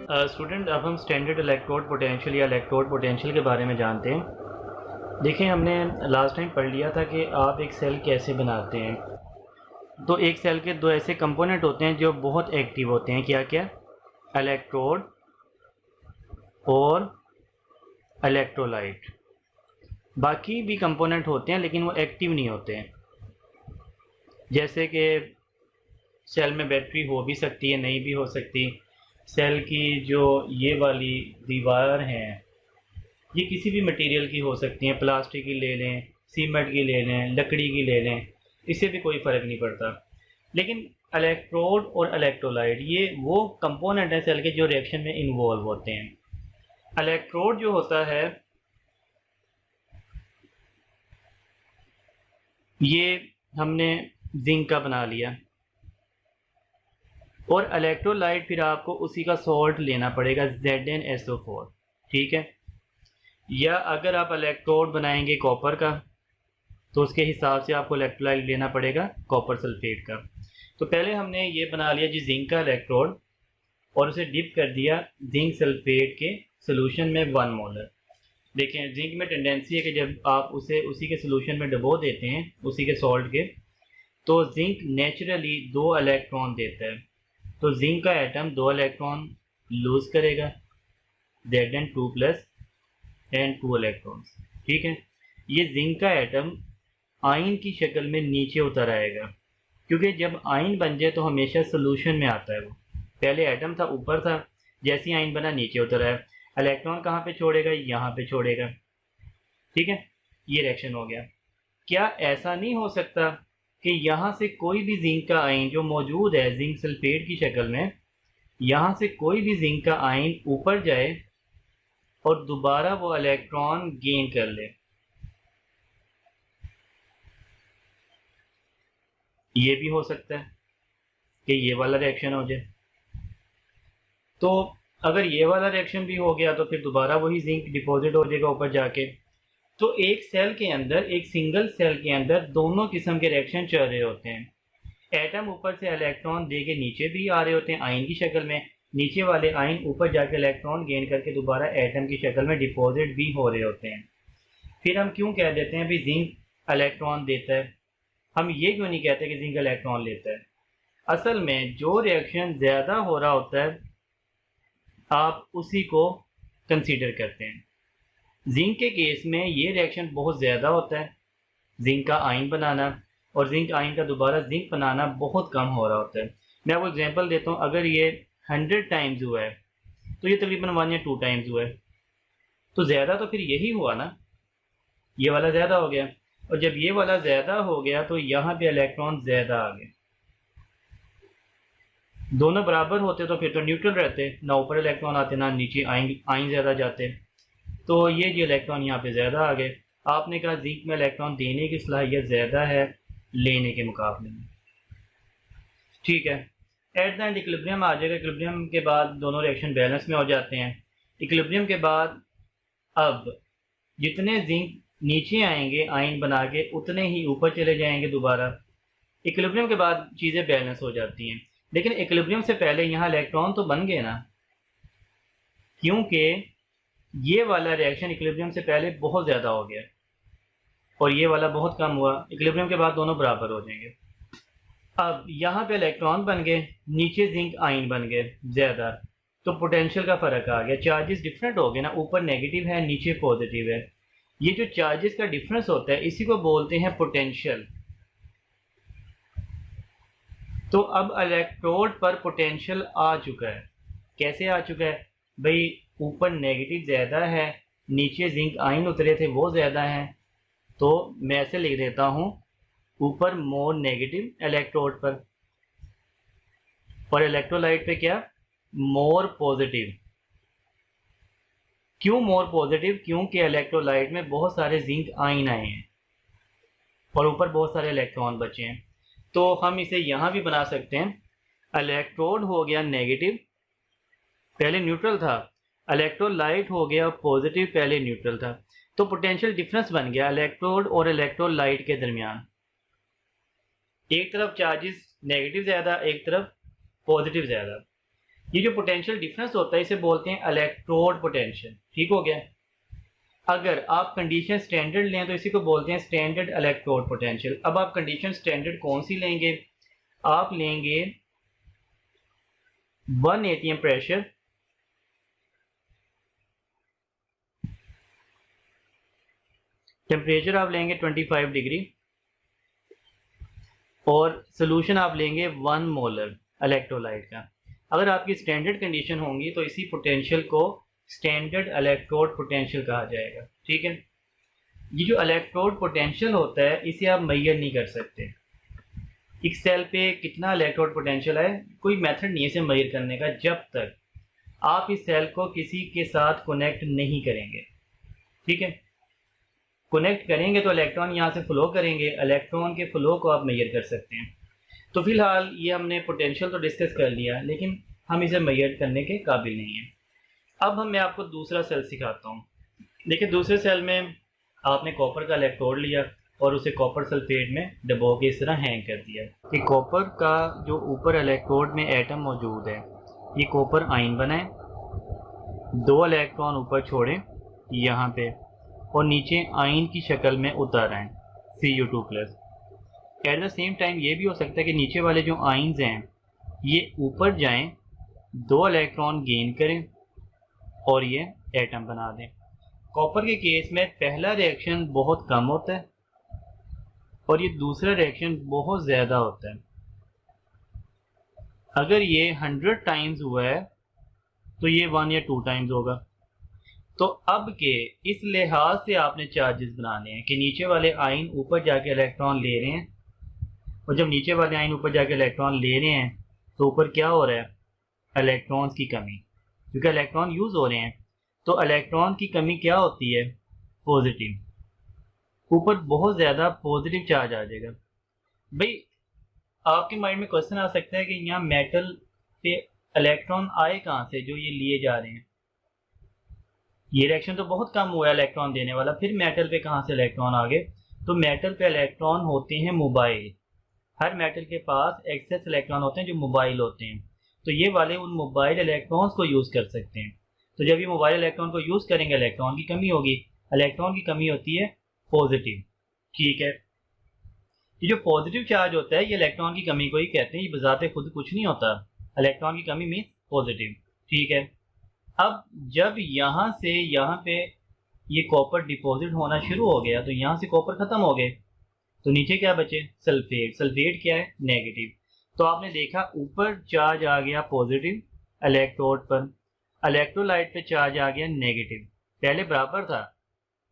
Student अब हम standard electrode potential या इलेक्ट्रोड पोटेंशियल के बारे में जानते हैं। देखें, हमने लास्ट टाइम पढ़ लिया था कि आप एक सेल कैसे बनाते हैं। तो एक सेल के दो ऐसे कंपोनेंट होते हैं जो बहुत एक्टिव होते हैं। क्या क्या? इलेक्ट्रोड और इलेक्ट्रोलाइट। बाकी भी कंपोनेंट होते हैं लेकिन वो एक्टिव नहीं होते हैं। जैसे कि सेल में बैटरी हो भी सकती है, नहीं भी हो सकती। सेल की जो ये वाली दीवार हैं ये किसी भी मटेरियल की हो सकती हैं, प्लास्टिक की ले लें, सीमेंट की ले लें, लकड़ी की ले लें, इससे भी कोई फ़र्क नहीं पड़ता। लेकिन इलेक्ट्रोड और इलेक्ट्रोलाइट ये वो कंपोनेंट हैं सेल के जो रिएक्शन में इन्वॉल्व होते हैं। इलेक्ट्रोड जो होता है ये हमने जिंक का बना लिया, और इलेक्ट्रोलाइट फिर आपको उसी का सॉल्ट लेना पड़ेगा ZnSO4, ठीक है। या अगर आप इलेक्ट्रोड बनाएंगे कॉपर का तो उसके हिसाब से आपको इलेक्ट्रोलाइट लेना पड़ेगा कॉपर सल्फेट का। तो पहले हमने ये बना लिया जी जिंक का इलेक्ट्रोड, और उसे डिप कर दिया जिंक सल्फेट के सोल्यूशन में 1 मोलर। देखें, जिंक में टेंडेंसी है कि जब आप उसे उसी के सोल्यूशन में डबो देते हैं उसी के सॉल्ट के, तो जिंक नेचुरली 2 इलेक्ट्रॉन देता है। तो जिंक का एटम 2 इलेक्ट्रॉन लूज़ करेगा, Zn2 प्लस एंड 2 इलेक्ट्रॉन्स, ठीक है। ये जिंक का एटम आयन की शक्ल में नीचे उतर आएगा, क्योंकि जब आयन बन जाए तो हमेशा सोल्यूशन में आता है। वो पहले एटम था, ऊपर था, जैसे आयन बना नीचे उतर आया। इलेक्ट्रॉन कहाँ पे छोड़ेगा? यहाँ पे छोड़ेगा, ठीक है। ये रिएक्शन हो गया। क्या ऐसा नहीं हो सकता कि यहाँ से कोई भी जिंक का आयन जो मौजूद है जिंक सल्फेट की शक्ल में, यहाँ से कोई भी जिंक का आयन ऊपर जाए और दोबारा वो इलेक्ट्रॉन गेन कर ले? ये भी हो सकता है कि ये वाला रिएक्शन हो जाए। तो अगर ये वाला रिएक्शन भी हो गया तो फिर दोबारा वही जिंक डिपॉजिट हो जाएगा ऊपर जाके। तो एक सेल के अंदर, एक सिंगल सेल के अंदर दोनों किस्म के रिएक्शन चल रहे होते हैं। एटम ऊपर से इलेक्ट्रॉन दे के नीचे भी आ रहे होते हैं आयन की शक्ल में, नीचे वाले आयन ऊपर जाके इलेक्ट्रॉन गेन करके दोबारा एटम की शक्ल में डिपॉजिट भी हो रहे होते हैं। फिर हम क्यों कह देते हैं भी जिंक इलेक्ट्रॉन देता है? हम ये क्यों नहीं कहते कि जिंक इलेक्ट्रॉन लेता है? असल में जो रिएक्शन ज़्यादा हो रहा होता है आप उसी को कंसीडर करते हैं। जिंक के केस में ये रिएक्शन बहुत ज़्यादा होता है, जिंक का आयन बनाना, और जिंक आयन का दोबारा जिंक बनाना बहुत कम हो रहा होता है। मैं आपको एग्जांपल देता हूँ, अगर ये 100 टाइम्स हुआ है तो ये तकरीबन 1 या 2 टाइम्स हुआ है, तो ज़्यादा तो फिर यही हुआ ना, ये वाला ज़्यादा हो गया। और जब ये वाला ज़्यादा हो गया तो यहाँ पे इलेक्ट्रॉन ज़्यादा आ गए। दोनों बराबर होते तो फिर तो न्यूट्रल रहते, ना ऊपर इलेक्ट्रॉन आते ना नीचे आयन ज़्यादा जाते। तो ये जो इलेक्ट्रॉन यहाँ पे ज़्यादा आ गए, आपने कहा जिंक में इलेक्ट्रॉन देने की सलाहियत ज़्यादा है लेने के मुकाबले में, ठीक है। एट द एंड इक्विलिब्रियम आ जाएगा। इक्विलिब्रियम के बाद दोनों रिएक्शन बैलेंस में हो जाते हैं। इक्विलिब्रियम के बाद अब जितने जिंक नीचे आएंगे आयन बना के उतने ही ऊपर चले जाएंगे दोबारा। इक्विलिब्रियम के बाद चीज़ें बैलेंस हो जाती हैं। लेकिन इक्विलिब्रियम से पहले यहाँ इलेक्ट्रॉन तो बन गए ना, क्योंकि ये वाला रिएक्शन इक्विलिब्रियम से पहले बहुत ज़्यादा हो गया और ये वाला बहुत कम हुआ। इक्विलिब्रियम के बाद दोनों बराबर हो जाएंगे। अब यहाँ पे इलेक्ट्रॉन बन गए, नीचे जिंक आयन बन गए ज़्यादा, तो पोटेंशियल का फ़र्क आ गया, चार्जेस डिफरेंट हो गए ना, ऊपर नेगेटिव है नीचे पॉजिटिव है। ये जो चार्जेस का डिफरेंस होता है इसी को बोलते हैं पोटेंशियल। तो अब इलेक्ट्रोड पर पोटेंशियल आ चुका है। कैसे आ चुका है भाई? ऊपर नेगेटिव ज़्यादा है, नीचे जिंक आयन उतरे थे वो ज़्यादा हैं, तो मैं ऐसे लिख देता हूँ ऊपर मोर नेगेटिव इलेक्ट्रोड पर, और इलेक्ट्रोलाइट पे क्या? More positive. क्यों मोर पॉजिटिव? क्योंकि इलेक्ट्रोलाइट में बहुत सारे जिंक आयन आए हैं और ऊपर बहुत सारे इलेक्ट्रॉन बचे हैं। तो हम इसे यहाँ भी बना सकते हैं। इलेक्ट्रोड हो गया नेगेटिव, पहले न्यूट्रल था, इलेक्ट्रोलाइट हो गया पॉजिटिव, पहले न्यूट्रल था। तो पोटेंशियल डिफरेंस बन गया इलेक्ट्रोड और इलेक्ट्रोलाइट के दरमियान। एक तरफ चार्जेस नेगेटिव ज़्यादा, एक तरफ पॉजिटिव ज़्यादा। ये जो पोटेंशियल डिफरेंस होता है इसे बोलते हैं इलेक्ट्रोड पोटेंशियल। ठीक हो गया। अगर आप कंडीशन स्टैंडर्ड लें तो इसी को बोलते हैं स्टैंडर्ड इलेक्ट्रोड पोटेंशियल। अब आप कंडीशन स्टैंडर्ड कौन सी लेंगे? आप लेंगे 1 atm प्रेशर, टेम्परेचर आप लेंगे 25 डिग्री, और सोल्यूशन आप लेंगे 1 मोलर इलेक्ट्रोलाइट का। अगर आपकी स्टैंडर्ड कंडीशन होंगी तो इसी पोटेंशियल को स्टैंडर्ड इलेक्ट्रोड पोटेंशियल कहा जाएगा। ठीक है। ये जो इलेक्ट्रोड पोटेंशियल होता है इसे आप मेजर नहीं कर सकते। एक सेल पे कितना इलेक्ट्रोड पोटेंशियल है, कोई मेथड नहीं है इसे मेजर करने का जब तक आप इस सेल को किसी के साथ कनेक्ट नहीं करेंगे। ठीक है। कनेक्ट करेंगे तो इलेक्ट्रॉन यहाँ से फ्लो करेंगे, इलेक्ट्रॉन के फ्लो को आप मेजर कर सकते हैं। तो फिलहाल ये हमने पोटेंशियल तो डिस्कस कर लिया, लेकिन हम इसे मेजर करने के काबिल नहीं हैं। अब मैं आपको दूसरा सेल सिखाता हूँ। देखिए, दूसरे सेल में आपने कॉपर का इलेक्ट्रोड लिया और उसे कॉपर सल्फेट में डबो के इस तरह हैंग कर दिया कि कॉपर का जो ऊपर इलेक्ट्रोड में एटम मौजूद है ये कॉपर आयन बनाए, 2 इलेक्ट्रॉन ऊपर छोड़ें यहाँ पे और नीचे आयन की शक्ल में उतार आएँ Cu2+। At the same time ये भी हो सकता है कि नीचे वाले जो आयन्स हैं ये ऊपर जाएं, 2 इलेक्ट्रॉन गेन करें और ये एटम बना दें। कॉपर के केस में पहला रिएक्शन बहुत कम होता है और ये दूसरा रिएक्शन बहुत ज़्यादा होता है। अगर ये 100 टाइम्स हुआ है तो ये 1 या 2 टाइम्स होगा। तो अब के इस लिहाज से आपने चार्जेस बनाने हैं कि नीचे वाले आयन ऊपर जाके इलेक्ट्रॉन ले रहे हैं, और जब नीचे वाले आयन ऊपर जाके इलेक्ट्रॉन ले रहे हैं तो ऊपर क्या हो रहा है? इलेक्ट्रॉन्स की कमी, क्योंकि इलेक्ट्रॉन यूज़ हो रहे हैं। तो इलेक्ट्रॉन की कमी क्या होती है? पॉजिटिव। ऊपर बहुत ज़्यादा पॉजिटिव चार्ज आ जाएगा। भाई, आपके माइंड में क्वेश्चन आ सकता है कि यहाँ मेटल पे इलेक्ट्रॉन आए कहाँ से जो ये लिए जा रहे हैं? ये रिएक्शन तो बहुत कम हुआ है इलेक्ट्रॉन देने वाला, फिर मेटल पे कहाँ से इलेक्ट्रॉन आ गए? तो मेटल पे इलेक्ट्रॉन होते हैं मोबाइल। हर मेटल के पास एक्सेस इलेक्ट्रॉन होते हैं जो मोबाइल होते हैं। तो ये वाले उन मोबाइल इलेक्ट्रॉन्स को यूज़ कर सकते हैं। तो जब ये मोबाइल इलेक्ट्रॉन को यूज़ करेंगे इलेक्ट्रॉन की कमी होगी। इलेक्ट्रॉन की कमी होती है पॉजिटिव। ठीक है। ये जो पॉजिटिव चार्ज होता है ये इलेक्ट्रॉन की कमी को ही कहते हैं। ये बजाते खुद कुछ नहीं होता। इलेक्ट्रॉन की कमी मीन्स पॉजिटिव। ठीक है। अब जब यहाँ से यहाँ पे ये कॉपर डिपॉजिट होना शुरू हो गया तो यहाँ से कॉपर ख़त्म हो गए, तो नीचे क्या बचे? सल्फेट। सल्फेट क्या है? नेगेटिव। तो आपने देखा ऊपर चार्ज आ गया पॉजिटिव इलेक्ट्रोड पर, इलेक्ट्रोलाइट पे चार्ज आ गया नेगेटिव। पहले बराबर था,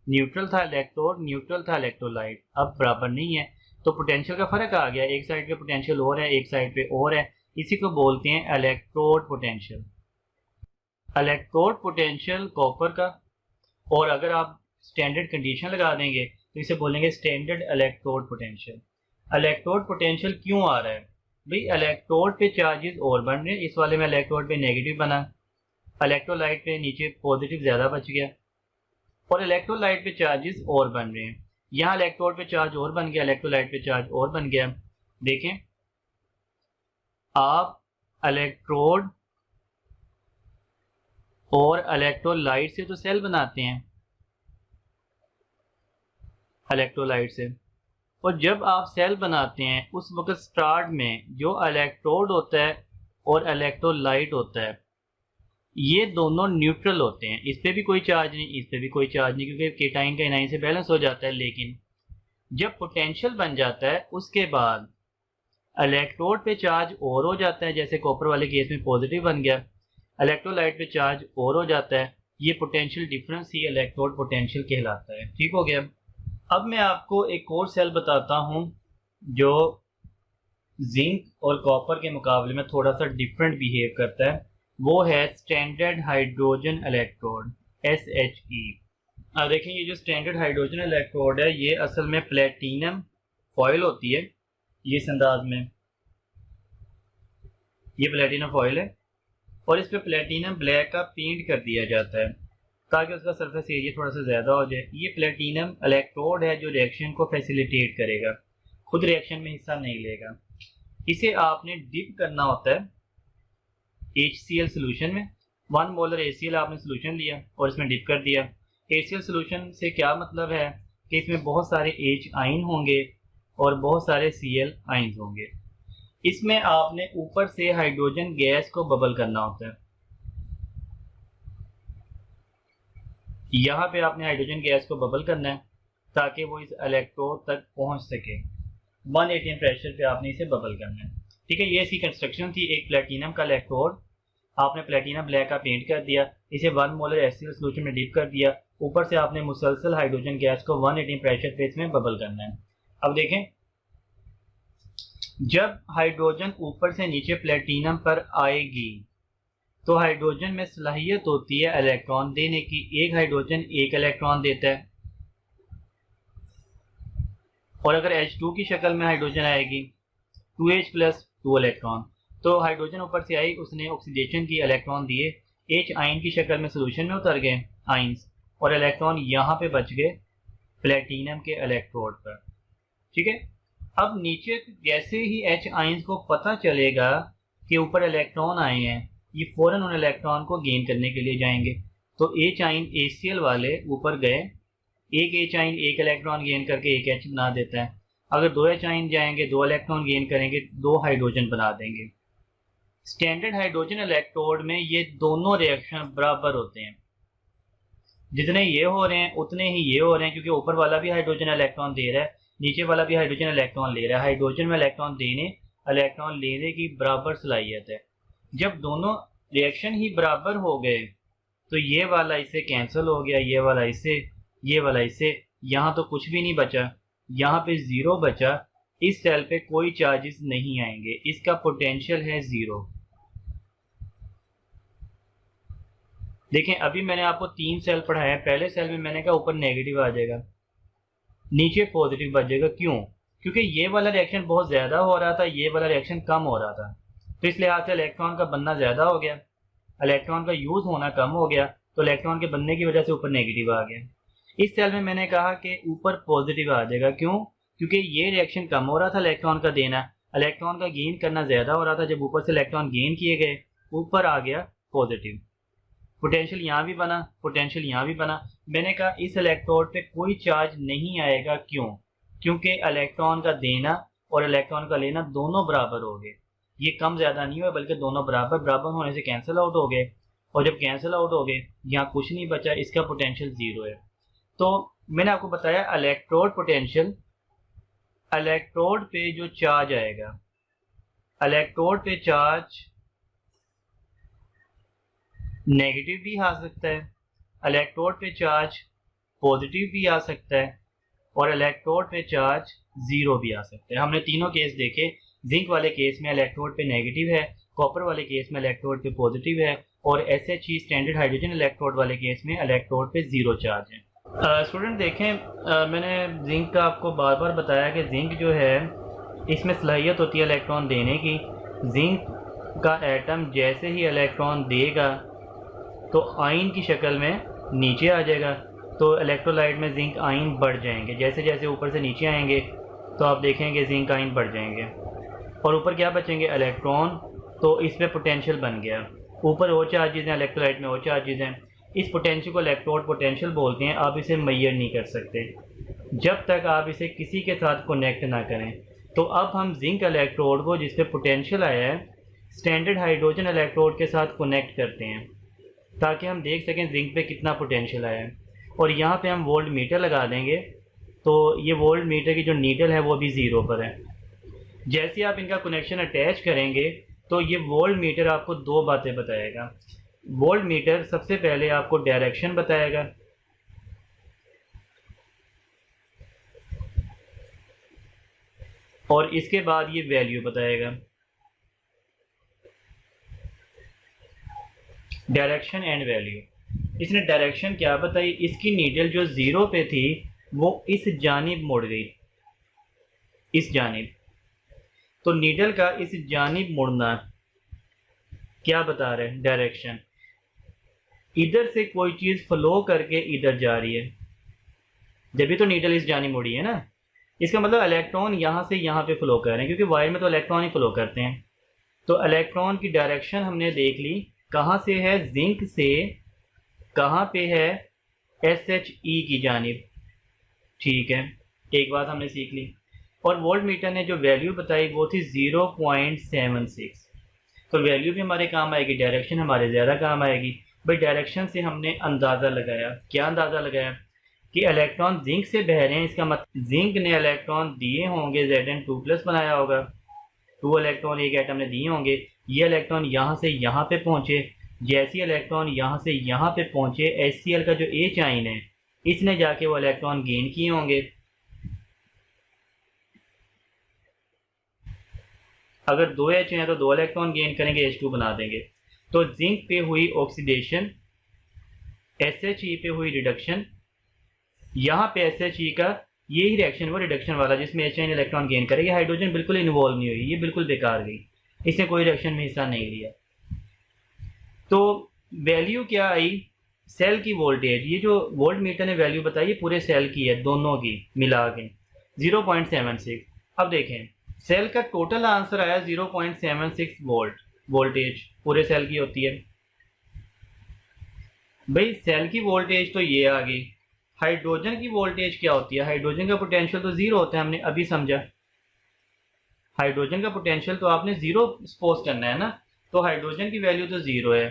न्यूट्रल था इलेक्ट्रोड, न्यूट्रल था इलेक्ट्रोलाइट, अब बराबर नहीं है। तो पोटेंशियल का फ़र्क आ गया, एक साइड पे पोटेंशियल और है, एक साइड पे और है। इसी को बोलते हैं electrode potential. Electrode potential copper का, और अगर आप स्टैंडर्ड कंडीशन लगा देंगे तो इसे बोलेंगे standard electrode potential. Electrode potential क्यों आ रहा है? भाई, इलेक्ट्रोड पे चार्जेस और बन रहे हैं। इस वाले में इलेक्ट्रोड पे नेगेटिव बना, इलेक्ट्रोलाइट पे नीचे पॉजिटिव ज़्यादा बच गया, और इलेक्ट्रोलाइट पे चार्जेस और बन रहे हैं। यहाँ इलेक्ट्रोड पे चार्ज और बन गया, इलेक्ट्रोलाइट पे चार्ज और बन गया। देखें, आप इलेक्ट्रोड और इलेक्ट्रोलाइट से तो सेल बनाते हैं, इलेक्ट्रोलाइट से, और जब आप सेल बनाते हैं उस वक्त स्टार्ट में जो इलेक्ट्रोड होता है और इलेक्ट्रोलाइट होता है ये दोनों न्यूट्रल होते हैं। इस पर भी कोई चार्ज नहीं, इस पर भी कोई चार्ज नहीं, क्योंकि केटाइन का एनाइन से बैलेंस हो जाता है। लेकिन जब पोटेंशियल बन जाता है उसके बाद इलेक्ट्रोड पे चार्ज और हो जाता है, जैसे कॉपर वाले केस में पॉजिटिव बन गया, इलेक्ट्रोलाइट पे चार्ज और हो जाता है। ये पोटेंशियल डिफरेंस ही इलेक्ट्रोड पोटेंशियल कहलाता है। ठीक हो गया। अब मैं आपको एक और सेल बताता हूँ जो जिंक और कॉपर के मुकाबले में थोड़ा सा डिफरेंट बिहेव करता है। वो है स्टैंडर्ड हाइड्रोजन इलेक्ट्रोड, SHE। अब देखें, ये जो स्टैंडर्ड हाइड्रोजन इलेक्ट्रोड है ये असल में प्लेटिनम फॉयल होती है। ये इस अंदाज में ये प्लेटिनम फॉयल है और इस पर प्लेटिनम ब्लैक का पेंट कर दिया जाता है ताकि उसका सरफेस एरिया थोड़ा सा ज़्यादा हो जाए। ये प्लेटिनम इलेक्ट्रोड है जो रिएक्शन को फैसिलिटेट करेगा, खुद रिएक्शन में हिस्सा नहीं लेगा। इसे आपने डिप करना होता है HCl सोल्यूशन में, 1 मोलर HCl आपने सोल्यूशन लिया और इसमें डिप कर दिया। HCl सोल्यूशन से क्या मतलब है कि इसमें बहुत सारे H आइन होंगे और बहुत सारे Cl आइंस होंगे। इसमें आपने ऊपर से हाइड्रोजन गैस को बबल करना होता है। यहाँ पे आपने हाइड्रोजन गैस को बबल करना है ताकि वो इस इलेक्ट्रोड तक पहुँच सके। 1 atm प्रेशर पे आपने इसे बबल करना है। ठीक है, ये इसकी कंस्ट्रक्शन थी। एक प्लेटिनम का इलेक्ट्रोड, आपने प्लेटिनम ब्लैक का पेंट कर दिया, इसे 1 मोलर HCl सोल्यूशन में डिप कर दिया, ऊपर से आपने मुसलसल हाइड्रोजन गैस को 1 atm प्रेशर पे इसमें बबल करना है। अब देखें, जब हाइड्रोजन ऊपर से नीचे प्लेटिनम पर आएगी तो हाइड्रोजन में सलाहियत होती है इलेक्ट्रॉन देने की। एक हाइड्रोजन एक इलेक्ट्रॉन देता है, और अगर H2 की शक्ल में हाइड्रोजन आएगी 2H प्लस 2 इलेक्ट्रॉन, तो हाइड्रोजन ऊपर से आई, उसने ऑक्सीडेशन की, इलेक्ट्रॉन दिए, H आइन की शक्ल में सोल्यूशन में उतर गए आइंस, और इलेक्ट्रॉन यहाँ पे बच गए प्लेटिनम के इलेक्ट्रोड पर। ठीक है, अब नीचे जैसे ही H आइंस को पता चलेगा कि ऊपर इलेक्ट्रॉन आए हैं, ये फ़ौरन उन इलेक्ट्रॉन को गेन करने के लिए जाएंगे। तो H आइन HCl वाले ऊपर गए, एक H आइन एक इलेक्ट्रॉन गेन करके एक H बना देता है। अगर 2 H आइन जाएंगे, 2 इलेक्ट्रॉन गेन करेंगे, 2 हाइड्रोजन बना देंगे। स्टैंडर्ड हाइड्रोजन इलेक्ट्रोड में ये दोनों रिएक्शन बराबर होते हैं, जितने ये हो रहे हैं उतने ही ये हो रहे हैं, क्योंकि ऊपर वाला भी हाइड्रोजन इलेक्ट्रॉन दे रहा है, नीचे वाला भी हाइड्रोजन इलेक्ट्रॉन ले रहा है। हाइड्रोजन में इलेक्ट्रॉन देने, इलेक्ट्रॉन लेने की बराबर सलाहियत है। जब दोनों रिएक्शन ही बराबर हो गए तो ये वाला इससे कैंसिल हो गया, ये वाला इससे, ये वाला इससे, यहाँ तो कुछ भी नहीं बचा, यहाँ पे 0 बचा। इस सेल पे कोई चार्जेस नहीं आएंगे, इसका पोटेंशियल है 0। देखें, अभी मैंने आपको 3 सेल पढ़ाया। पहले सेल में मैंने कहा ऊपर नेगेटिव आ जाएगा, नीचे पॉजिटिव बचेगा। क्यों? क्योंकि ये वाला रिएक्शन बहुत ज़्यादा हो रहा था, ये वाला रिएक्शन कम हो रहा था, तो इस लिहाज से इलेक्ट्रॉन का बनना ज़्यादा हो गया, इलेक्ट्रॉन का यूज़ होना कम हो गया, तो इलेक्ट्रॉन के बनने की वजह से ऊपर नेगेटिव आ गया। इस सेल में मैंने कहा कि ऊपर पॉजिटिव आ जाएगा। क्यों? क्योंकि ये रिएक्शन कम हो रहा था इलेक्ट्रॉन का देना, इलेक्ट्रॉन का गेन करना ज़्यादा हो रहा था। जब ऊपर से इलेक्ट्रॉन गेन किए गए, ऊपर आ गया पॉजिटिव। पोटेंशियल यहाँ भी बना, पोटेंशियल यहाँ भी बना। मैंने कहा इस इलेक्ट्रोड पे कोई चार्ज नहीं आएगा। क्यों? क्योंकि इलेक्ट्रॉन का देना और इलेक्ट्रॉन का लेना दोनों बराबर हो गए। ये कम ज़्यादा नहीं हुआ, बल्कि दोनों बराबर। बराबर होने से कैंसिल आउट हो गए, और जब कैंसिल आउट हो गए यहाँ कुछ नहीं बचा, इसका पोटेंशियल 0 है। तो मैंने आपको बताया इलेक्ट्रोड पोटेंशियल, इलेक्ट्रोड पे जो चार्ज आएगा, इलेक्ट्रोड पे चार्ज नेगेटिव भी आ सकता है, इलेक्ट्रोड पे चार्ज पॉजिटिव भी आ सकता है, और इलेक्ट्रोड पे चार्ज 0 भी आ सकता है। हमने तीनों केस देखे। जिंक वाले केस में इलेक्ट्रोड पे नेगेटिव है, कॉपर वाले केस में इलेक्ट्रोड पे पॉजिटिव है, और SHE स्टैंडर्ड हाइड्रोजन इलेक्ट्रोड वाले केस में इलेक्ट्रोड पे 0 चार्ज है। स्टूडेंट देखें, मैंने जिंक का आपको बार बार बताया कि जिंक जो है इसमें सलाहियत होती है इलेक्ट्रॉन देने की। जिंक का एटम जैसे ही इलेक्ट्रॉन देगा तो आयन की शक्ल में नीचे आ जाएगा, तो इलेक्ट्रोलाइट में जिंक आयन बढ़ जाएंगे। जैसे जैसे ऊपर से नीचे आएंगे तो आप देखेंगे जिंक आयन बढ़ जाएंगे, और ऊपर क्या बचेंगे? इलेक्ट्रॉन। तो इस पर पोटेंशियल बन गया। ऊपर वो चार्जेज हैं, इलेक्ट्रोलाइट में वो चार्जेज हैं। इस पोटेंशियल को इलेक्ट्रोड पोटेंशियल बोलते हैं। आप इसे मेजर नहीं कर सकते जब तक आप इसे किसी के साथ कनेक्ट ना करें। तो अब हम जिंक इलेक्ट्रोड को, जिस पे पोटेंशियल आया है, स्टैंडर्ड हाइड्रोजन इलेक्ट्रोड के साथ कनेक्ट करते हैं ताकि हम देख सकें जिंक पे कितना पोटेंशियल आया है। और यहाँ पे हम वोल्ट मीटर लगा देंगे, तो ये वोल्ट मीटर की जो नीडल है वो भी 0 पर है। जैसे आप इनका कनेक्शन अटैच करेंगे तो ये वोल्ट मीटर आपको 2 बातें बताएगा। वोल्ट मीटर सबसे पहले आपको डायरेक्शन बताएगा, और इसके बाद ये वैल्यू बताएगा। Direction and value. इसने डायरेक्शन क्या बताई? इसकी नीडल जो 0 पे थी वो इस जानिब मुड़ गई, इस जानिब। तो नीडल का इस जानिब मुड़ना क्या बता रहे हैं? डायरेक्शन। इधर से कोई चीज़ फ्लो करके इधर जा रही है, जब भी तो नीडल इस जानिब मुड़ी है ना। इसका मतलब इलेक्ट्रॉन यहाँ से यहाँ पे फ्लो कर रहे हैं, क्योंकि वायर में तो इलेक्ट्रॉन ही फ्लो करते हैं। तो इलेक्ट्रॉन की डायरेक्शन हमने देख ली, कहाँ से है, जिंक से कहाँ पे है, SHE की जानिब। ठीक है, एक बात हमने सीख ली। और वोल्ट मीटर ने जो वैल्यू बताई वो थी 0.76। तो वैल्यू भी हमारे काम आएगी, डायरेक्शन हमारे ज़्यादा काम आएगी। भाई डायरेक्शन से हमने अंदाज़ा लगाया, क्या अंदाज़ा लगाया कि इलेक्ट्रॉन जिंक से बह रहे हैं, इसका मतलब जिंक ने इलेक्ट्रॉन दिए होंगे, Zn2+ बनाया होगा, 2 इलेक्ट्रॉन एक एटम ने दिए होंगे। ये इलेक्ट्रॉन यहाँ से यहाँ पे पहुँचे, जैसे इलेक्ट्रॉन यहाँ से यहाँ पे पहुँचे, HCl का जो H आइन है इसने जाके वो इलेक्ट्रॉन गेन किए होंगे। अगर 2H हैं तो 2 इलेक्ट्रॉन गेन करेंगे, H2 बना देंगे। तो जिंक पे हुई ऑक्सीडेशन, SHE पे हुई रिडक्शन, यहाँ पे SHE का यही रिएक्शन वो रिडक्शन वाला जिसमें H इलेक्ट्रॉन गेन करेगा। हाइड्रोजन बिल्कुल इन्वॉल्व नहीं हुई, ये बिल्कुल बेकार गई, इसने कोई रिएक्शन में हिस्सा नहीं लिया। तो वैल्यू क्या आई, सेल की वोल्टेज, ये जो वोल्ट मीटर ने वैल्यू बताई है पूरे सेल की है, दोनों की मिला के 0.76। अब देखें सेल का टोटल आंसर आया 0.76 वोल्ट, वोल्टेज पूरे सेल की होती है। भाई सेल की वोल्टेज तो ये आ गई, हाइड्रोजन की वोल्टेज क्या होती है, हाइड्रोजन का पोटेंशियल तो जीरो होता है, हमने अभी समझा। हाइड्रोजन का पोटेंशियल तो आपने जीरो सपोज करना है ना, तो हाइड्रोजन की वैल्यू तो जीरो है,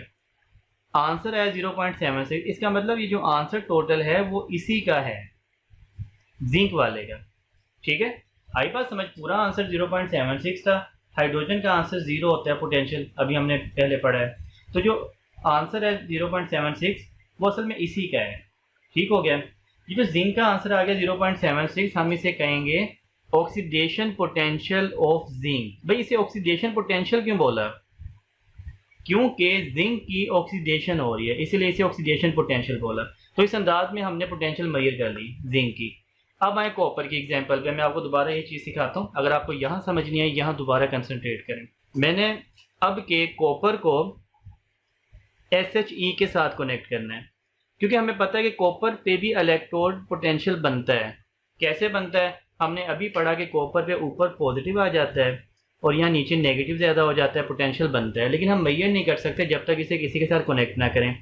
आंसर है 0.76। इसका मतलब ये जो आंसर टोटल है वो इसी का है, जिंक वाले का। ठीक है, आई बात समझ, पूरा आंसर 0.76 था। हाइड्रोजन का आंसर जीरो होता है पोटेंशियल, अभी हमने पहले पढ़ा है। तो जो आंसर है 0.76 वो असल में इसी का है। ठीक हो गया। ये जो जिंक का आंसर आ गया 0.76, हम इसे कहेंगे ऑक्सीडेशन पोटेंशियल ऑफ जिंक। भाई इसे ऑक्सीडेशन पोटेंशियल क्यों बोला, क्योंकि जिंक की ऑक्सीडेशन हो रही है, इसीलिए इसे ऑक्सीडेशन पोटेंशियल बोला। तो इस अंदाज में हमने पोटेंशियल मेजर कर ली जिंक की। अब आए कॉपर की एग्जांपल पे, मैं आपको दोबारा ये चीज़ सिखाता हूँ, अगर आपको यहाँ समझ नहीं आई यहाँ दोबारा कंसंट्रेट करें। मैंने अब के कॉपर को SHE के साथ कनेक्ट करना है, क्योंकि हमें पता है कि कॉपर पे भी इलेक्ट्रोड पोटेंशियल बनता है। कैसे बनता है, हमने अभी पढ़ा कि कॉपर पे ऊपर पॉजिटिव आ जाता है और यहाँ नीचे नेगेटिव ज़्यादा हो जाता है, पोटेंशियल बनता है, लेकिन हम मेजर नहीं कर सकते जब तक इसे किसी के साथ कनेक्ट ना करें।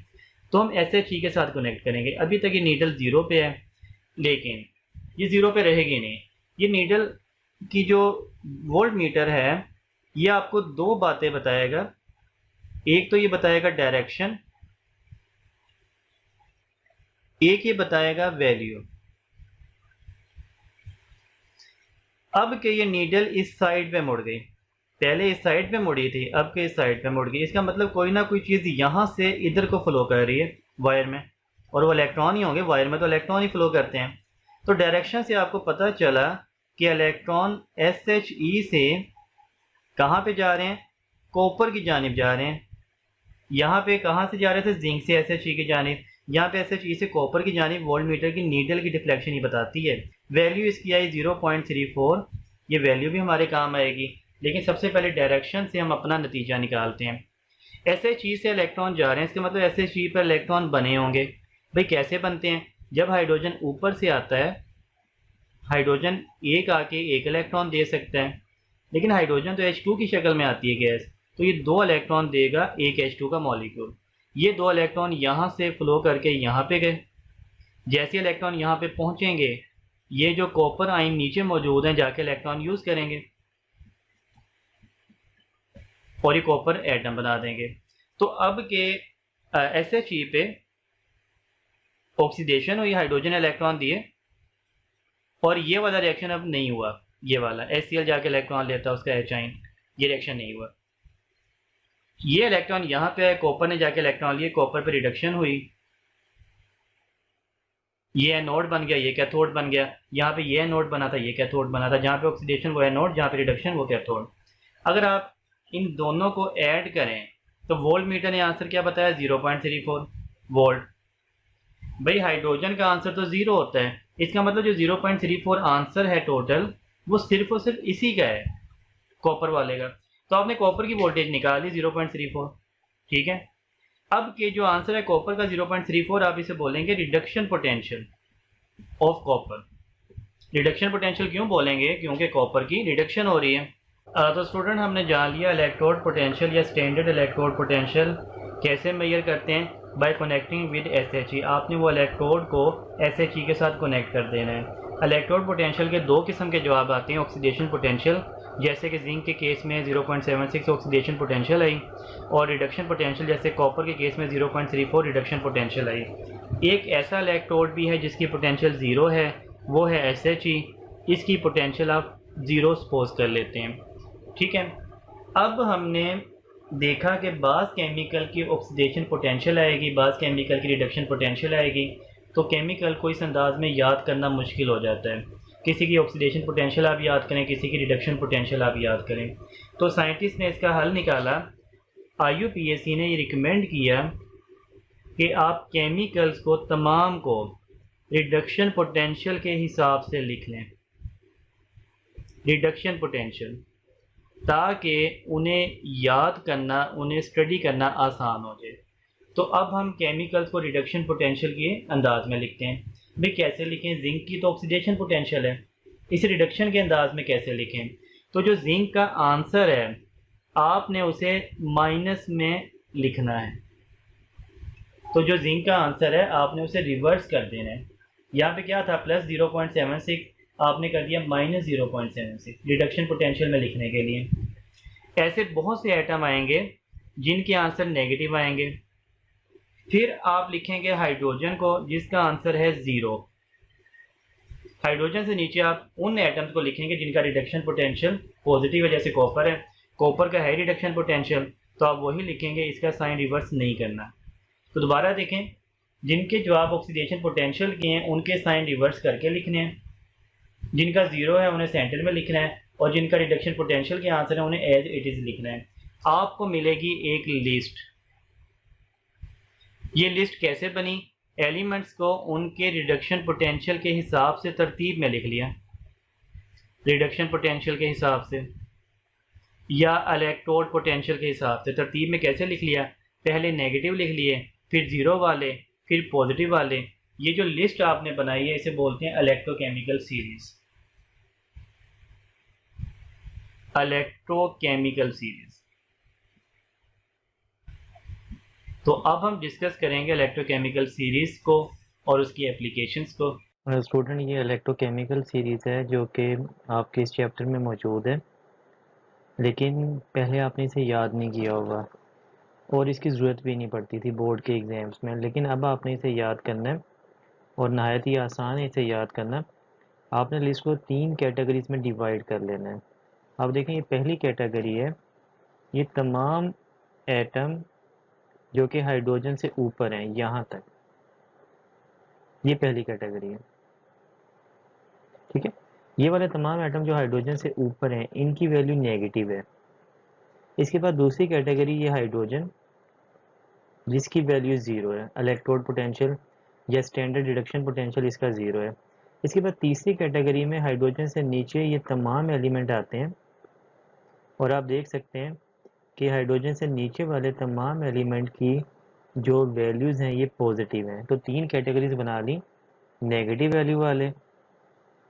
तो हम SHE के साथ कनेक्ट करेंगे। अभी तक ये नीडल ज़ीरो पे है, लेकिन ये ज़ीरो पे रहेगी नहीं। ये नीडल की जो वोल्ट मीटर है ये आपको दो बातें बताएगा, एक तो ये बताएगा डायरेक्शन, एक ये बताएगा वैल्यू। अब के ये नीडल इस साइड पे मुड़ गई, पहले इस साइड पे मुड़ी थी, अब के इस साइड पे मुड़ गई। इसका मतलब कोई ना कोई चीज़ यहाँ से इधर को फ्लो कर रही है वायर में, और वो इलेक्ट्रॉन ही होंगे, वायर में तो इलेक्ट्रॉन ही फ्लो करते हैं। तो डायरेक्शन से आपको पता चला कि इलेक्ट्रॉन SHE से कहाँ पे जा रहे हैं, कॉपर की जानिब जा रहे हैं। यहाँ पे कहाँ से जा रहे थे, जिंक से SHE की जानिब, यहाँ पे SHE से कॉपर की जानिब। वोल्ट मीटर की नीडल की डिफ्लेक्शन ही बताती है। वैल्यू इसकी आई 0.34, ये वैल्यू भी हमारे काम आएगी, लेकिन सबसे पहले डायरेक्शन से हम अपना नतीजा निकालते हैं। SHE से इलेक्ट्रॉन जा रहे हैं, इसका मतलब SHE पर इलेक्ट्रॉन बने होंगे। भाई कैसे बनते हैं, जब हाइड्रोजन ऊपर से आता है, हाइड्रोजन एक आके एक इलेक्ट्रॉन दे सकता है, लेकिन हाइड्रोजन तो H2 की शक्ल में आती है गैस, तो ये दो इलेक्ट्रॉन देगा एक H2 का मॉलिक्यूल। ये दो इलेक्ट्रॉन यहाँ से फ्लो करके यहाँ पे गए, जैसे इलेक्ट्रॉन यहाँ पे पहुँचेंगे ये जो कॉपर आयन नीचे मौजूद हैं जाके इलेक्ट्रॉन यूज़ करेंगे और ये कॉपर एटम बना देंगे। तो अब के SHE पे ऑक्सीडेशन हुई, हाइड्रोजन इलेक्ट्रॉन दिए, और ये वाला रिएक्शन अब नहीं हुआ। ये वाला HCl जाके इलेक्ट्रॉन लेता है उसका H आयन, ये रिएक्शन नहीं हुआ। ये इलेक्ट्रॉन यहाँ पे है, कॉपर ने जाके इलेक्ट्रॉन लिए, कॉपर पे रिडक्शन हुई, ये एनोड बन गया, ये कैथोड बन गया। यहाँ पे ये एनोड बना था, ये कैथोड बना था। जहाँ पे ऑक्सीडेशन वो एनोड, जहाँ पे रिडक्शन वो कैथोड। अगर आप इन दोनों को ऐड करें तो वोल्ट मीटर ने आंसर क्या बताया, 0.34 वोल्ट। भाई हाइड्रोजन का आंसर तो ज़ीरो होता है, इसका मतलब जो 0.34 आंसर है टोटल वो सिर्फ और सिर्फ इसी का है, कॉपर वाले का। तो आपने कॉपर की वोल्टेज निकाल ली 0.34, ठीक है। अब के जो आंसर है कॉपर का 0.34, आप इसे बोलेंगे reduction potential of copper. Reduction potential क्यों बोलेंगे, क्योंकि कॉपर की रिडक्शन हो रही है। तो स्टूडेंट हमने जान लिया इलेक्ट्रोड पोटेंशियल या स्टैंडर्ड इलेक्ट्रोड पोटेंशियल कैसे मेजर करते हैं। बाय कनेक्टिंग विद SHE, आपने वो इलेक्ट्रोड को SHE के साथ कनेक्ट कर देना है। इलेक्ट्रोड पोटेंशियल के दो किस्म के जवाब आते हैं, ऑक्सीडेशन पोटेंशियल जैसे कि जिंक के केस में 0.76 ऑक्सीडेशन पोटेंशियल आई, और रिडक्शन पोटेंशियल जैसे कॉपर के केस में 0.34 रिडक्शन पोटेंशियल आई। एक ऐसा इलेक्ट्रोड भी है जिसकी पोटेंशियल ज़ीरो है, वो है SHE। इसकी पोटेंशियल आप ज़ीरो सपोज कर लेते हैं, ठीक है। अब हमने देखा कि बाज़ केमिकल की ऑक्सीडेशन पोटेंशियल आएगी, बाज़ केमिकल की रिडक्शन पोटेंशियल आएगी, तो केमिकल को इस अंदाज में याद करना मुश्किल हो जाता है। किसी की ऑक्सीडेशन पोटेंशियल आप याद करें, किसी की रिडक्शन पोटेंशियल आप याद करें। तो साइंटिस्ट ने इसका हल निकाला। IUPAC ने ये रिकमेंड किया कि आप केमिकल्स को तमाम को रिडक्शन पोटेंशियल के हिसाब से लिख लें, रिडक्शन पोटेंशियल, ताकि उन्हें याद करना, उन्हें स्टडी करना आसान हो जाए। तो अब हम केमिकल्स को रिडक्शन पोटेंशियल के अंदाज में लिखते हैं। भाई कैसे लिखें? जिंक की तो ऑक्सीडेशन पोटेंशियल है, इस रिडक्शन के अंदाज में कैसे लिखें? तो जो जिंक का आंसर है आपने उसे माइनस में लिखना है। तो जो जिंक का आंसर है आपने उसे रिवर्स कर देना है। यहाँ पे क्या था, प्लस 0.76, आपने कर दिया माइनस 0.76 रिडक्शन पोटेंशियल में लिखने के लिए। ऐसे बहुत से आइटम आएंगे जिनके आंसर नेगेटिव आएंगे। फिर आप लिखेंगे हाइड्रोजन को जिसका आंसर है 0। हाइड्रोजन से नीचे आप उन एटम्स को लिखेंगे जिनका रिडक्शन पोटेंशियल पॉजिटिव है, जैसे कॉपर है, कॉपर का है रिडक्शन पोटेंशियल, तो आप वही लिखेंगे, इसका साइन रिवर्स नहीं करना। तो दोबारा देखें, जिनके जवाब ऑक्सीडेशन पोटेंशियल के हैं उनके साइन रिवर्स करके लिखने हैं, जिनका 0 है उन्हें सेंटर में लिखना है, और जिनका रिडक्शन पोटेंशियल के आंसर है उन्हें एज इट इज़ लिखना है। आपको मिलेगी एक लिस्ट। ये लिस्ट कैसे बनी? एलिमेंट्स को उनके रिडक्शन पोटेंशियल के हिसाब से तरतीब में लिख लिया, रिडक्शन पोटेंशियल के हिसाब से या इलेक्ट्रोड पोटेंशियल के हिसाब से। तरतीब में कैसे लिख लिया? पहले नेगेटिव लिख लिए, फिर 0 वाले, फिर पॉजिटिव वाले। ये जो लिस्ट आपने बनाई है इसे बोलते हैं इलेक्ट्रोकेमिकल सीरीज, इलेक्ट्रोकेमिकल सीरीज। तो अब हम डिस्कस करेंगे इलेक्ट्रोकेमिकल सीरीज को और उसकी एप्लीकेशंस को। स्टूडेंट ये इलेक्ट्रोकेमिकल सीरीज़ है जो कि आपके इस चैप्टर में मौजूद है, लेकिन पहले आपने इसे याद नहीं किया होगा और इसकी ज़रूरत भी नहीं पड़ती थी बोर्ड के एग्ज़ाम्स में, लेकिन अब आपने इसे याद करना है और नहायत ही आसान है इसे याद करना। आपने लिस्ट को 3 कैटेगरीज़ में डिवाइड कर लेना है। अब देखें, ये पहली कैटेगरी है, ये तमाम एटम जो कि हाइड्रोजन से ऊपर हैं यहाँ तक, ये पहली कैटेगरी है, ठीक है। ये वाले तमाम एटम जो हाइड्रोजन से ऊपर हैं इनकी वैल्यू नेगेटिव है। इसके बाद दूसरी कैटेगरी ये हाइड्रोजन जिसकी वैल्यू 0 है, इलेक्ट्रोड पोटेंशियल या स्टैंडर्ड रिडक्शन पोटेंशियल इसका 0 है। इसके बाद तीसरी कैटेगरी में हाइड्रोजन से नीचे ये तमाम एलिमेंट आते हैं, और आप देख सकते हैं कि हाइड्रोजन से नीचे वाले तमाम एलिमेंट की जो वैल्यूज़ हैं ये पॉजिटिव हैं। तो 3 कैटेगरीज बना ली, नेगेटिव वैल्यू वाले,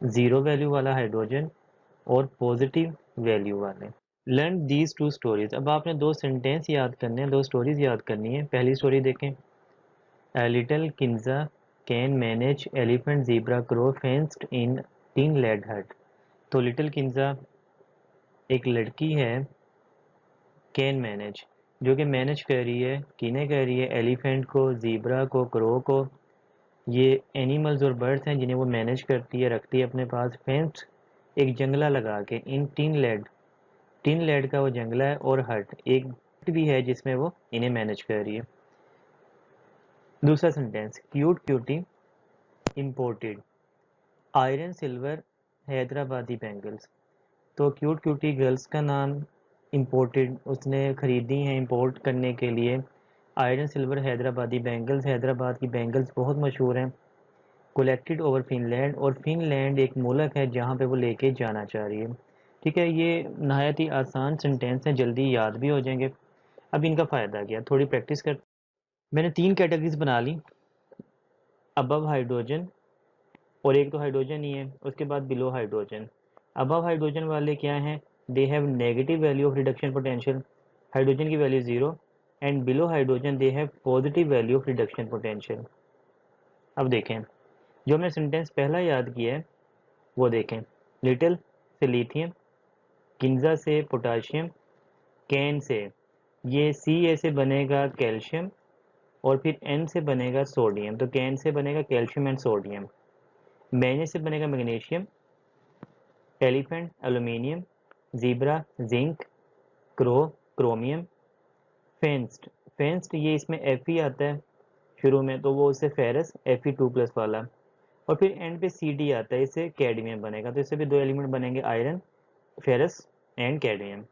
0 वैल्यू वाला हाइड्रोजन और पॉजिटिव वैल्यू वाले। Learn these 2 stories. अब आपने 2 सेंटेंस याद करने हैं, 2 स्टोरीज याद करनी है। पहली स्टोरी देखें, a little Kinza can manage elephant zebra crow fenced in tin led hut. तो लिटिल किंजा एक लड़की है, कैन मैनेज जो कि मैनेज कर रही है, किन्हें कर रही है? एलिफेंट को, ज़ीब्रा को, क्रो को। ये एनिमल्स और बर्ड्स हैं जिन्हें वो मैनेज करती है, रखती है अपने पास। फेंस्ड एक जंगला लगा के, इन टिन लेड, टिन लेड का वो जंगला है, और हट एक हट भी है जिसमें वो इन्हें मैनेज कर रही है। दूसरा sentence, cute cutie imported iron silver Hyderabadi bangles. तो क्यूट क्यूटी गर्ल्स का नाम, इम्पोर्टेड उसने ख़रीदी हैं इंपोर्ट करने के लिए iron silver Hyderabadi bangles. Hyderabad की बैंगल्स बहुत मशहूर हैं। कलेक्टेड ओवर फिनलैंड, और फिनलैंड एक मुल्क है जहाँ पे वो लेके जाना चाह रही है, ठीक है। ये नहायत ही आसान सेंटेंस हैं, जल्दी याद भी हो जाएंगे। अब इनका फ़ायदा क्या, थोड़ी प्रैक्टिस कर। मैंने 3 कैटेगरीज बना ली, अबव हाइड्रोजन, और एक तो हाइड्रोजन ही है, उसके बाद बिलो हाइड्रोजन। अबव हाइड्रोजन वाले क्या हैं? They have negative value of reduction potential, hydrogen की value 0, and below hydrogen they have positive value of reduction potential. अब देखें, जो हमने सेंटेंस पहला याद किया है वो देखें, लिटिल से लिथियम, किन्जा से पोटाशियम, कैन से, ये सी से बनेगा कैल्शियम और फिर एन से बनेगा सोडियम, तो कैन से बनेगा कैल्शियम एंड सोडियम। मैग्ने से बनेगा magnesium, elephant aluminium, zebra zinc, chromium, फेंस्ट, फेंस्ट ये इसमें एफ ही आता है शुरू में, तो वो उससे फेरस Fe2+ वाला, और फिर एंड पे Cd आता है, इससे कैडमियम बनेगा, तो इससे भी 2 एलिमेंट बनेंगे, आयरन, फेरस एंड कैडमियम।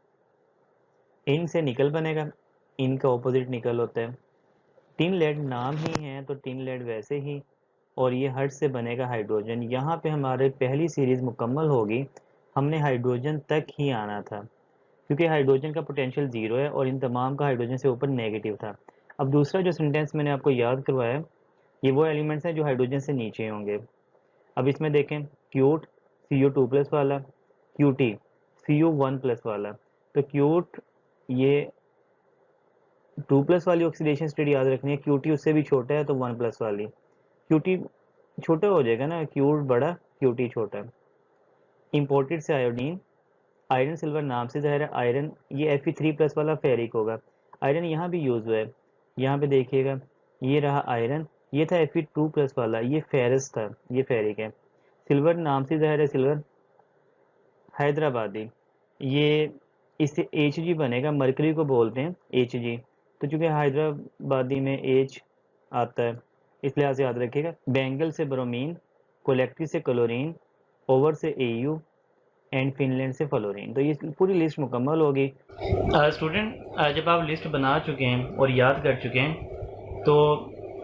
इन से निकल बनेगा, इन का ऑपोजिट निकल होता है। टिन लेड नाम ही है तो टिन लेड वैसे ही, और ये हर्ट से बनेगा हाइड्रोजन। यहाँ पे हमारे पहली सीरीज मुकम्मल होगी, हमने हाइड्रोजन तक ही आना था क्योंकि हाइड्रोजन का पोटेंशियल 0 है और इन तमाम का हाइड्रोजन से ऊपर नेगेटिव था। अब दूसरा जो सेंटेंस मैंने आपको याद करवाया, ये वो एलिमेंट्स हैं जो हाइड्रोजन से नीचे होंगे। अब इसमें देखें, क्यूट CO2+ वाला, क्यूटी CO1+ वाला, तो क्यूट ये 2+ वाली ऑक्सीडेशन स्टेट याद रखनी है, क्यूटी उससे भी छोटा है तो 1+ वाली, क्यूटी छोटा हो जाएगा ना, क्यूट बड़ा क्यूटी छोटा। इंपोर्टेड से आयोडीन, आयरन सिल्वर नाम से ज़ाहिर है, आयरन ये Fe3+ वाला फेरिक होगा, आयरन यहाँ भी यूज़ हुआ है, यहाँ पे देखिएगा ये रहा आयरन, ये था Fe2+ वाला, ये फेरस था, ये फेरिक है। सिल्वर नाम से ज़ाहिर है सिल्वर, हैदराबादी, ये इससे Hg बनेगा, मरकरी को बोलते हैं Hg, तो चूँकि हैदराबादी में H आता है इस लिहाज से याद रखिएगा। बेंगल से ब्रोमीन, कोलेक्ट्री से क्लोरीन, ओवर से Au एंड फिनलैंड से फ्लोरीन। तो ये पूरी लिस्ट मुकम्मल होगी। स्टूडेंट जब आप लिस्ट बना चुके हैं और याद कर चुके हैं तो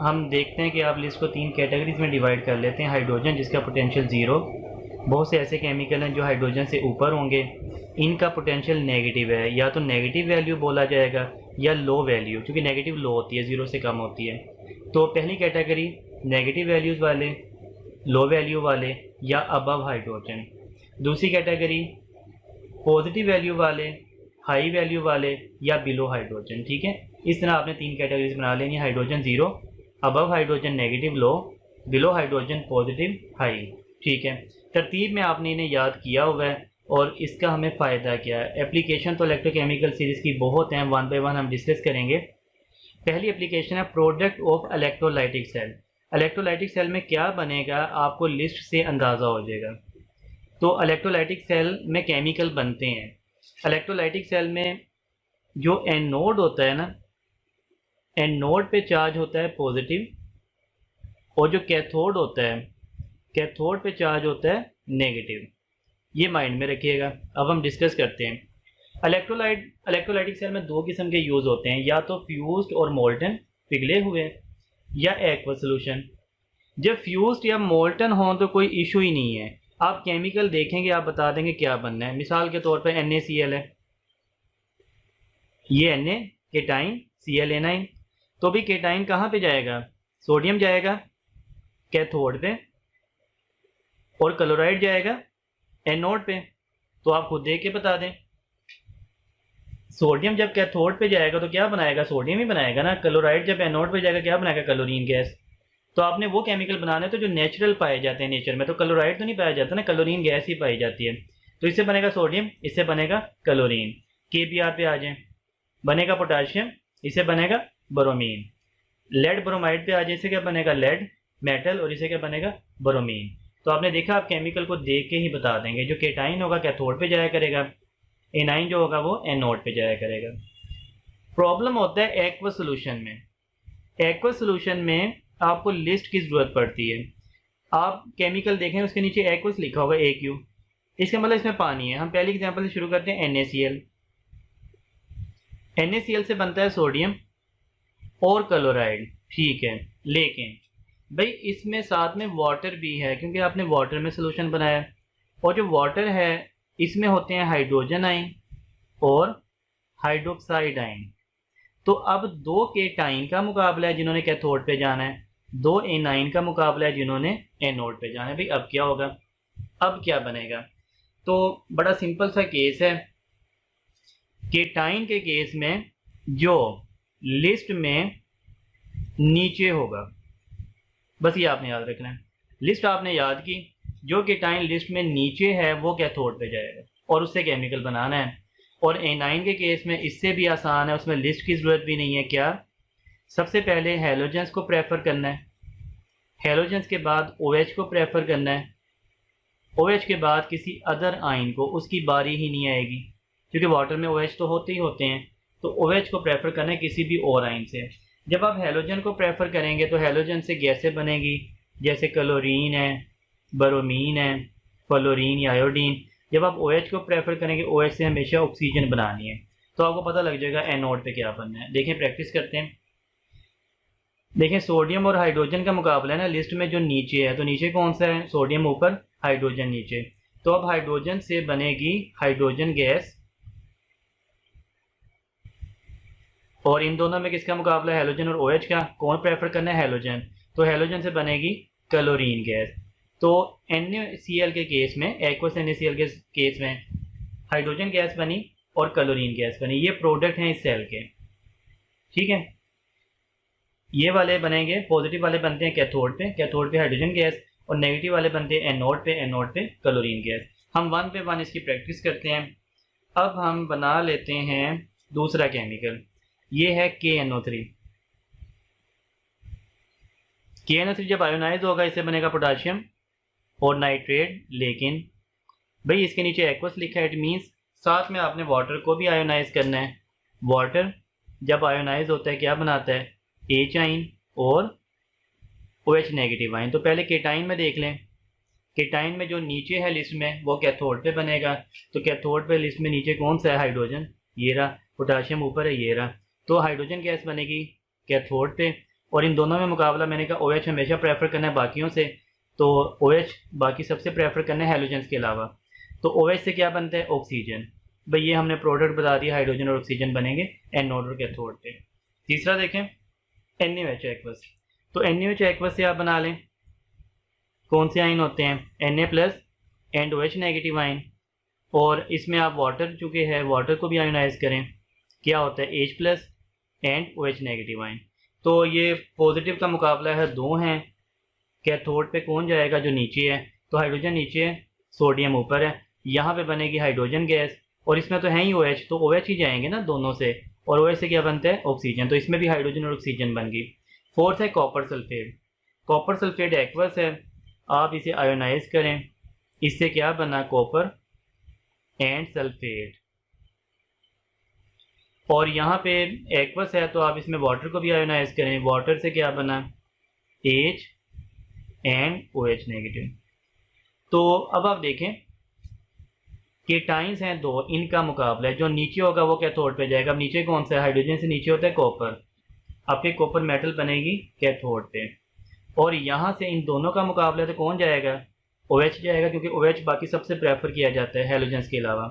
हम देखते हैं कि आप लिस्ट को 3 कैटेगरीज में डिवाइड कर लेते हैं। हाइड्रोजन जिसका पोटेंशियल 0, बहुत से ऐसे केमिकल हैं जो हाइड्रोजन से ऊपर होंगे, इनका पोटेंशियल नेगेटिव है, या तो नेगेटिव वैल्यू बोला जाएगा या लो वैल्यू, क्योंकि नेगेटिव लो होती है, 0 से कम होती है। तो पहली कैटेगरी नेगेटिव वैल्यूज़ वाले, लो वैल्यू वाले या अबव हाइड्रोजन। दूसरी कैटेगरी पॉजिटिव वैल्यू वाले, हाई वैल्यू वाले या बिलो हाइड्रोजन। ठीक है, इस तरह आपने 3 कैटेगरीज बना लेनी, हाइड्रोजन 0, अबव हाइड्रोजन नेगेटिव लो, बिलो हाइड्रोजन पॉजिटिव हाई। ठीक है, तरतीब में आपने इन्हें याद किया हुआ है और इसका हमें फ़ायदा क्या है। एप्लीकेशन तो इलेक्ट्रोकेमिकल सीरीज़ की बहुत हैं, 1 बाय 1 हम डिस्कस करेंगे। पहली एप्लीकेशन है product of electrolytic cell. Electrolytic cell में क्या बनेगा आपको लिस्ट से अंदाज़ा हो जाएगा। तो इलेक्ट्रोलाइटिक सेल में केमिकल बनते हैं। इलेक्ट्रोलाइटिक सेल में जो एनोड होता है ना, एनोड पे चार्ज होता है पॉजिटिव, और जो कैथोड होता है, कैथोड पे चार्ज होता है नेगेटिव। ये माइंड में रखिएगा। अब हम डिस्कस करते हैं। इलेक्ट्रोलाइटिक सेल में 2 किस्म के यूज़ होते हैं, या तो फ्यूज्ड और मोल्टन पिघले हुए, या एक्वस सोल्यूशन। जब फ्यूज्ड या मोल्टन हो तो कोई इशू ही नहीं है, आप केमिकल देखेंगे आप बता देंगे क्या बनना है। मिसाल के तौर पर NaCl है, ये Na केटाइन, Cl एनाइन, तो भी केटाइन कहाँ पे जाएगा, सोडियम जाएगा कैथोड पे, और क्लोराइड जाएगा एनोड पे। तो आप खुद देख के बता दें, सोडियम जब कैथोड पे जाएगा तो क्या बनाएगा, सोडियम ही बनाएगा ना। क्लोराइड जब एनोड पे जाएगा क्या बनाएगा, क्लोरीन गैस। तो आपने वो केमिकल बनाने तो जो नेचुरल पाए जाते हैं नेचर में, तो क्लोराइड तो नहीं पाया जाता ना, क्लोरीन गैस ही पाई जाती है। तो इससे बनेगा सोडियम, इससे बनेगा क्लोरीन। KBr पे आ जाए, बनेगा पोटाशियम, इससे बनेगा ब्रोमीन। लेड ब्रोमाइड पे आ जाए, इससे क्या बनेगा, लेड मेटल, और इसे क्या बनेगा, ब्रोमीन। तो आपने देखा आप केमिकल को देख के ही बता देंगे। जो केटाइन होगा कैथोड पे जाया करेगा, एनाइन जो होगा वो एनोड पे जाया करेगा। प्रॉब्लम होता है एक्वस सोल्यूशन में। एक्वस सोल्यूशन में आपको लिस्ट की ज़रूरत पड़ती है। आप केमिकल देखें उसके नीचे एक्वस लिखा होगा AQ, इसका मतलब इसमें पानी है। हम पहली एग्जांपल से शुरू करते हैं, NaCl। NaCl से बनता है सोडियम और क्लोराइड। ठीक है, लेकिन भाई इसमें साथ में वाटर भी है, क्योंकि आपने वाटर में सोल्यूशन बनाया, और जो वाटर है इसमें होते हैं हाइड्रोजन आयन और हाइड्रोक्साइड आयन। तो अब 2 केटाइन का मुकाबला है जिन्होंने कैथोड पे जाना है, 2 एनाइन का मुकाबला है जिन्होंने एनोड पे जाना है। भाई अब क्या होगा, अब क्या बनेगा। तो बड़ा सिंपल सा केस है, केटाइन के केस में जो लिस्ट में नीचे होगा, बस ये आपने याद रखना है। लिस्ट आपने याद की, जो केटाइन लिस्ट में नीचे है वो कैथोड पे जाएगा और उससे केमिकल बनाना है। और एनाइन के केस में इससे भी आसान है, उसमें लिस्ट की ज़रूरत भी नहीं है। क्या, सबसे पहले हेलोजेंस को प्रेफर करना है, हेलोजेंस के बाद OH को प्रेफर करना है, OH के बाद किसी अदर आइन को, उसकी बारी ही नहीं आएगी क्योंकि वाटर में OH तो होते ही होते हैं, तो OH को प्रेफर करना है किसी भी और आइन से। जब आप हेलोजन को प्रेफर करेंगे तो हेलोजन से गैसें बनेगी, जैसे क्लोरीन है, ब्रोमीन है, फ्लोरीन या आयोडीन। जब आप OH को प्रेफर करेंगे, OH से हमेशा ऑक्सीजन बनानी है, तो आपको पता लग जाएगा एनोड पे क्या बनना है। देखें, प्रैक्टिस करते हैं। देखें, सोडियम और हाइड्रोजन का मुकाबला है ना, लिस्ट में जो नीचे है, तो नीचे कौन सा है, सोडियम ऊपर, हाइड्रोजन नीचे। तो अब हाइड्रोजन से बनेगी हाइड्रोजन गैस, और इन दोनों में किसका मुकाबला है, हेलोजन और OH का। कौन प्रेफर करना है, हेलोजन, तो हेलोजन से बनेगी क्लोरीन गैस। तो NaCl के केस में, एक्वस NaCl के केस में हाइड्रोजन गैस बनी और क्लोरीन गैस बनी। ये प्रोडक्ट हैं इस सेल के, ठीक है। ये वाले बनेंगे, पॉजिटिव वाले बनते हैं कैथोड पे हाइड्रोजन गैस, और नेगेटिव वाले बनते हैं एनोड पे क्लोरीन गैस। हम 1 पे 1 इसकी प्रैक्टिस करते हैं। अब हम बना लेते हैं दूसरा केमिकल, ये है KNO3। KNO3 जब आयोनाइज होगा इससे बनेगा पोटाशियम और नाइट्रेट, लेकिन भाई इसके नीचे एक्वस लिखा है, इट मीन्स साथ में आपने वाटर को भी आयोनाइज करना है। वाटर जब आयोनाइज होता है क्या बनाता है, H आइन और OH नेगेटिव आइन। तो पहले केटाइन में देख लें, केटाइन में जो नीचे है लिस्ट में वो कैथोड पे बनेगा। तो कैथोड पे लिस्ट में नीचे कौन सा है, हाइड्रोजन, ये रहा, पोटाशियम ऊपर है, ये रहा। तो हाइड्रोजन गैस बनेगी कैथोड पे, और इन दोनों में मुकाबला मैंने कहा OH हमेशा प्रेफर करना है बाकियों से, तो OH बाकी सबसे प्रेफर करना है हेलोजेंस के अलावा। तो OH से क्या बनता है, ऑक्सीजन। भाई ये हमने प्रोडक्ट बता दिया, हाइड्रोजन और ऑक्सीजन बनेंगे एनोड और कैथोड पे। तीसरा देखें, NaOH एक्वस। तो NaOH एक्वस से आप बना लें, कौन से आइन होते हैं, Na+ and OH negative ion, और इसमें आप वाटर चुके हैं, वाटर को भी आयोनाइज करें, क्या होता है H+ and OH negative ion. तो ये पॉजिटिव का मुकाबला है, दो हैं। कैथोड पे कौन जाएगा, जो नीचे है, तो हाइड्रोजन नीचे है, सोडियम ऊपर है, यहाँ पे बनेगी हाइड्रोजन गैस, और इसमें तो है ही OH, तो OH ही जाएंगे ना दोनों से, और OH से क्या बनता है, ऑक्सीजन। तो इसमें भी हाइड्रोजन और ऑक्सीजन बन गई। फोर्थ है copper sulphate. Copper sulphate aqueous है, आप इसे आयोनाइज करें, इससे क्या बना, कॉपर एंड सल्फेट। और यहाँ पे एक्वस है तो आप इसमें वाटर को भी आयोनाइज करें, वाटर से क्या बना, H एंड OH नेगेटिव। तो अब आप देखें, केटाइंस हैं दो, इनका मुकाबला है, जो नीचे होगा वो कैथोड पे जाएगा। अब नीचे कौन सा है, हाइड्रोजन से नीचे होता है कॉपर, आपके कॉपर मेटल बनेगी कैथोड पे, और यहाँ से इन दोनों का मुकाबला है तो कौन जाएगा, OH जाएगा, क्योंकि OH बाकी सबसे प्रेफर किया जाता है हेलोजेंस के अलावा।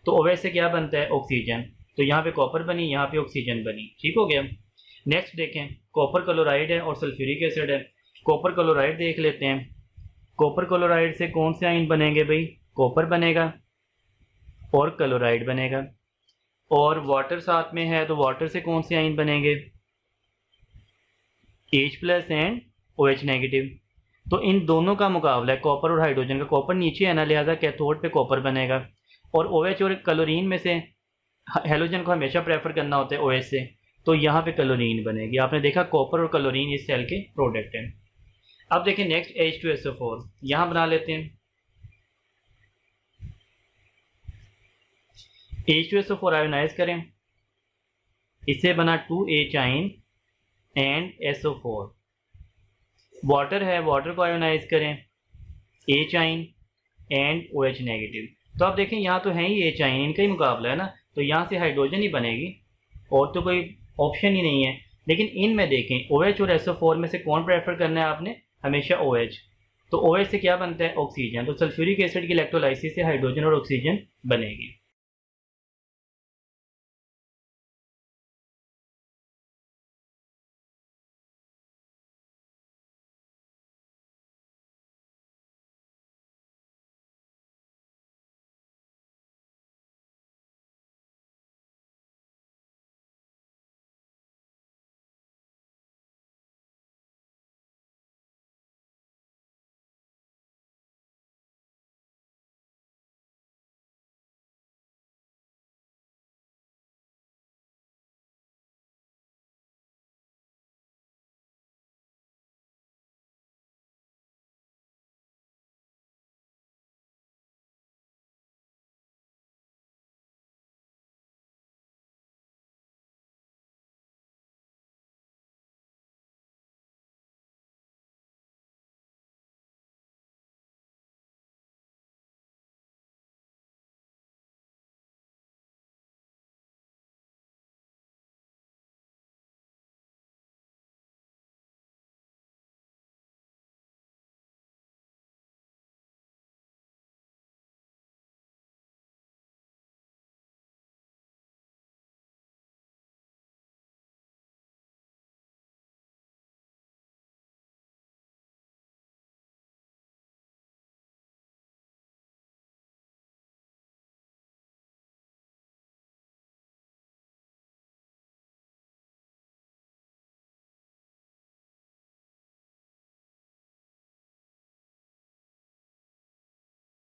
तो OH से क्या बनता है, ऑक्सीजन। तो यहाँ पे कॉपर बनी, यहाँ पे ऑक्सीजन बनी, ठीक हो गया। नेक्स्ट देखें, कॉपर क्लोराइड है और सल्फ्यूरिक एसिड है। कॉपर क्लोराइड देख लेते हैं। कॉपर क्लोराइड से कौन से आइन बनेंगे भाई, कॉपर बनेगा और क्लोराइड बनेगा, और वाटर साथ में है तो वाटर से कौन से आइन बनेंगे, H+ एंड OH नेगेटिव। तो इन दोनों का मुकाबला है कॉपर और हाइड्रोजन का। कॉपर नीचे है ना, लिहाजा कैथोड पे कॉपर बनेगा, और OH और क्लोरीन में से हेलोजन को हमेशा प्रेफर करना होता है OH से, तो यहाँ पे क्लोरीन बनेगी। आपने देखा कॉपर और क्लोरीन इस सेल के प्रोडक्ट हैं। अब देखें नेक्स्ट H2SO4, यहाँ बना लेते हैं। H2SO4 आयोनाइज करें, इससे बना 2H आइन एंड SO4। वाटर है, वाटर को आयोनाइज करें, H आइन एंड OH नेगेटिव। तो आप देखें यहाँ तो है ही H आइन, इनका ही मुकाबला है ना, तो यहाँ से हाइड्रोजन ही बनेगी और तो कोई ऑप्शन ही नहीं है। लेकिन इनमें देखें OH और SO4 में से कौन प्रेफर करना है आपने, हमेशा OH। तो OH से क्या बनता है, ऑक्सीजन। तो सल्फ्यूरिक एसिड की इलेक्ट्रोलाइसिस से हाइड्रोजन और ऑक्सीजन बनेगी।